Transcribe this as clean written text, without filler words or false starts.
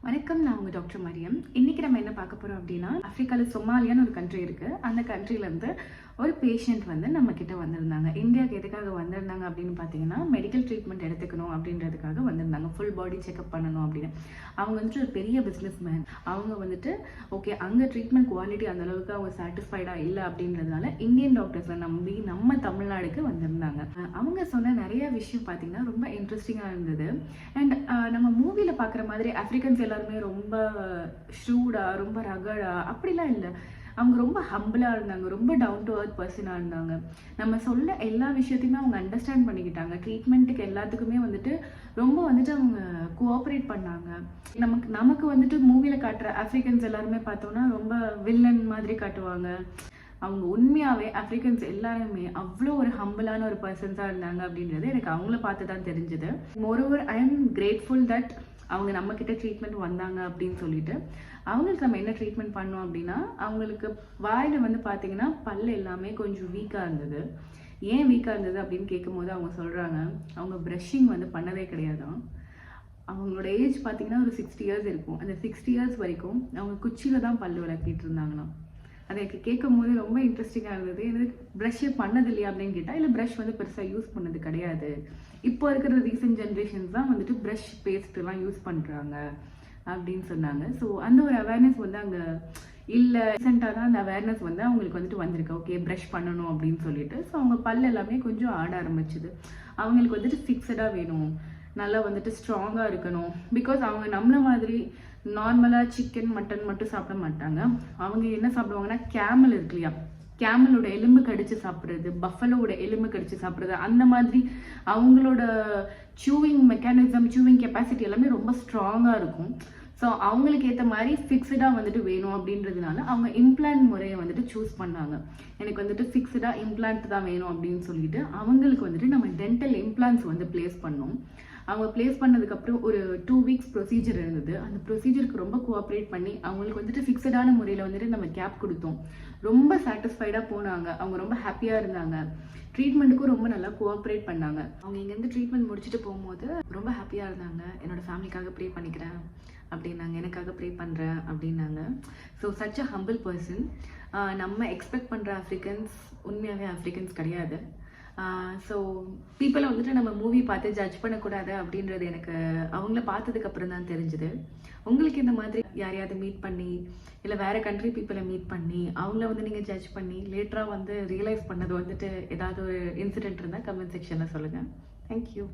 வணக்கம், நான் உங்கள் டாக்டர் மரியம். இன்றைக்கி நம்ம என்ன பார்க்க போகிறோம் அப்படின்னா, ஆஃப்ரிக்காவில் சொமாலியான்னு ஒரு கண்ட்ரி இருக்குது. அந்த கண்ட்ரிலேருந்து ஒரு பேஷண்ட் வந்து நம்மக்கிட்ட வந்திருந்தாங்க. இந்தியாவுக்கு எதுக்காக வந்திருந்தாங்க அப்படின்னு பார்த்தீங்கன்னா, மெடிக்கல் ட்ரீட்மெண்ட் எடுத்துக்கணும் அப்படின்றதுக்காக வந்திருந்தாங்க. ஃபுல் பாடி செக்அப் பண்ணணும் அப்படின்னு. அவங்க வந்துட்டு ஒரு பெரிய பிஸ்னஸ் மேன். அவங்க வந்துட்டு ஓகே, அங்கே ட்ரீட்மெண்ட் குவாலிட்டி அந்தளவுக்கு அவங்க சாட்டிஸ்ஃபைடாக இல்லை அப்படின்றதுனால இந்தியன் டாக்டர்ஸை நம்பி நம்ம தமிழ்நாடுக்கு வந்திருந்தாங்க. அவங்க சொன்ன நிறைய விஷயம் பார்த்தீங்கன்னா ரொம்ப இன்ட்ரெஸ்டிங்காக இருந்தது. அண்ட் நம்ம மூவியில் பார்க்குற மாதிரி ஆஃப்ரிக்கன்ஸ் எல்லாருமே ரொம்ப ஷூடா, ரொம்ப ரகடா அப்படிலாம் இல்லை. அவங்க ரொம்ப ஹம்பிளாக இருந்தாங்க, ரொம்ப டவுன் டு அர்த் பர்சனாக இருந்தாங்க. நம்ம சொல்ல எல்லா விஷயத்தையுமே அவங்க அண்டர்ஸ்டாண்ட் பண்ணிக்கிட்டாங்க. ட்ரீட்மெண்ட்டுக்கு எல்லாத்துக்குமே வந்துட்டு ரொம்ப வந்துட்டு அவங்க கோஆப்ரேட் பண்ணாங்க. நமக்கு வந்துட்டு மூவியில் காட்டுற ஆஃப்ரிக்கன்ஸ் எல்லாருமே பார்த்தோன்னா ரொம்ப வில்லன் மாதிரி காட்டுவாங்க. அவங்க உண்மையாகவே ஆஃப்ரிக்கன்ஸ் எல்லாருமே அவ்வளோ ஒரு ஹம்பிளான ஒரு பர்சன்ஸாக இருந்தாங்க அப்படின்றது எனக்கு அவங்கள பார்த்து தான் தெரிஞ்சுது. Moreover I am grateful that அவங்க நம்மக்கிட்ட ட்ரீட்மெண்ட் வந்தாங்க அப்படின்னு சொல்லிட்டு. அவங்களுக்கு நம்ம என்ன ட்ரீட்மெண்ட் பண்ணோம் அப்படின்னா, அவங்களுக்கு வாயில் வந்து பார்த்தீங்கன்னா பல் எல்லாமே கொஞ்சம் வீக்காக இருந்தது. ஏன் வீக்காக இருந்தது அப்படின்னு கேட்கும்போது அவங்க சொல்கிறாங்க, அவங்க ப்ரஷிங் வந்து பண்ணதே கிடையாதான். அவங்களோட ஏஜ் பார்த்தீங்கன்னா ஒரு 60 இயர்ஸ் இருக்கும். அந்த 60 இயர்ஸ் வரைக்கும் அவங்க குச்சியில் தான் பல் விளக்கிட்டு இருந்தாங்களாம். அது எனக்கு கேட்கும் போது ரொம்ப இன்ட்ரெஸ்டிங்காக இருந்தது. எனக்கு ப்ரஷ்ஷே பண்ணது இல்லையா அப்படின்னு கேட்டால், இல்லை ப்ரஷ் வந்து பெருசாக யூஸ் பண்ணது கிடையாது. இப்போ இருக்கிற ரீசெண்ட் ஜென்ரேஷன்ஸ் தான் வந்துட்டு ப்ரஷ் பேஸ்ட்லாம் யூஸ் பண்ணுறாங்க அப்படின்னு சொன்னாங்க. ஸோ அந்த ஒரு அவேர்னஸ் வந்து அங்கே இல்லை. ரீசெண்டாக தான் அந்த அவேர்னஸ் வந்து அவங்களுக்கு வந்துட்டு வந்திருக்கு. ஓகே, ப்ரஷ் பண்ணணும் அப்படின்னு சொல்லிட்டு. ஸோ அவங்க பல் எல்லாமே கொஞ்சம் ஆட ஆரம்பிச்சுது. அவங்களுக்கு வந்துட்டு ஃபிக்ஸடாக வேணும், நல்லா வந்துட்டு ஸ்ட்ராங்காக இருக்கணும். பிகாஸ் அவங்க நம்மள மாதிரி நார்மலாக சிக்கன் மட்டன் மட்டும் சாப்பிட மாட்டாங்க. அவங்க என்ன சாப்பிடுவாங்கன்னா, கேமல் இருக்கு இல்லையா, கேமலோட எலும்பு கடிச்சு சாப்பிட்றது, பஃபலோட எலும்பு கடிச்சு சாப்பிட்றது, அந்த மாதிரி அவங்களோட சூவிங் மெக்கானிசம், சூவிங் கெப்பாசிட்டி எல்லாமே ரொம்ப ஸ்ட்ராங்காக இருக்கும். ஸோ அவங்களுக்கு ஏற்ற மாதிரி ஃபிக்ஸ்டாக வந்துட்டு வேணும் அப்படின்றதுனால அவங்க இம்ப்ளான்ட் முறையை வந்துட்டு சூஸ் பண்ணாங்க. எனக்கு வந்துட்டு ஃபிக்ஸ்டாக இம்ப்ளான்ட் தான் வேணும் அப்படின்னு சொல்லிட்டு அவங்களுக்கு வந்துட்டு நம்ம டென்டல் இம்ப்ளான்ட்ஸ் வந்து பிளேஸ் பண்ணோம். அவங்க பிளேஸ் பண்ணதுக்கப்புறம் ஒரு 2 வீக்ஸ் ப்ரொசீஜர் இருந்தது. அந்த ப்ரொசீஜருக்கு ரொம்ப கோஆப்ரேட் பண்ணி அவங்களுக்கு வந்துட்டு ஃபிக்ஸடான முறையில் வந்துட்டு நம்ம கேப் கொடுத்தோம். ரொம்ப சாட்டிஸ்ஃபைடாக போனாங்க. அவங்க ரொம்ப ஹாப்பியாக இருந்தாங்க. ட்ரீட்மெண்ட்டுக்கும் ரொம்ப நல்லா கோஆப்ரேட் பண்ணாங்க. அவங்க இங்கேருந்து ட்ரீட்மெண்ட் முடிச்சுட்டு போகும்போது ரொம்ப ஹாப்பியாக இருந்தாங்க. என்னோட ஃபேமிலிக்காக ப்ரே பண்ணிக்கிறேன் அப்படின்னாங்க, எனக்காக ப்ரே பண்ணுறேன் அப்படின்னாங்க. So such a humble person. நம்ம எக்ஸ்பெக்ட் பண்ணுற ஆஃப்ரிக்கன்ஸ் உண்மையாகவே ஆஃப்ரிக்கன்ஸ் கிடையாது. ஸோ பீப்புளை வந்துட்டு நம்ம மூவி பார்த்து ஜட்ஜ் பண்ணக்கூடாது அப்படின்றது எனக்கு அவங்கள பார்த்ததுக்கு அப்புறம் தான் தெரிஞ்சுது. உங்களுக்கு இந்த மாதிரி யாரையாவது மீட் பண்ணி, இல்லை வேறு கண்ட்ரி பீப்புளை மீட் பண்ணி அவங்கள வந்து நீங்கள் ஜட்ஜ் பண்ணி லேட்டராக வந்து ரியலைஸ் பண்ணது வந்துட்டு ஏதாவது ஒரு இன்சிடென்ட் இருந்தால் கமெண்ட் செக்ஷனில் சொல்லுங்கள். தேங்க்யூ.